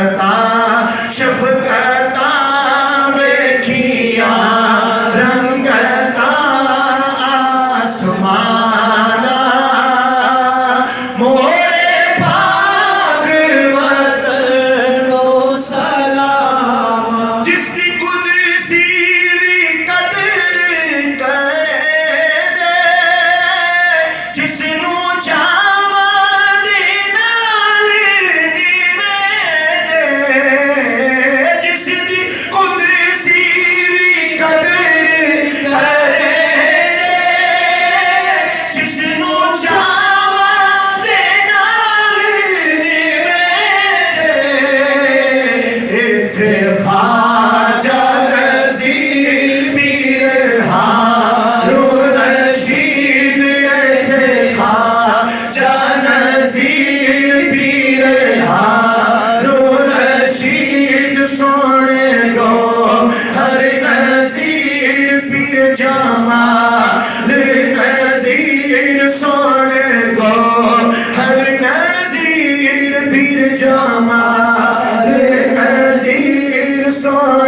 رحمتاں شفقتاں ویکھیاں رنگتاں آسماناں موڑے پاک وطن نو سلام جس دی قدسی بھی قدر کرے دے جس نو چاواں دے نال نیویں دے جس دی قدسی بھی قدر کرے دے جس نو چاواں دے نال نیویں دے ایتھے خواجہ نذیر پیر ہارون رشید ایتھے خواجہ نذیر پیر ہارون رشید سونے گو ہر نذیر پیر جمال نذیر سونے گو ہر نذیر پیر جمال نذیر سونے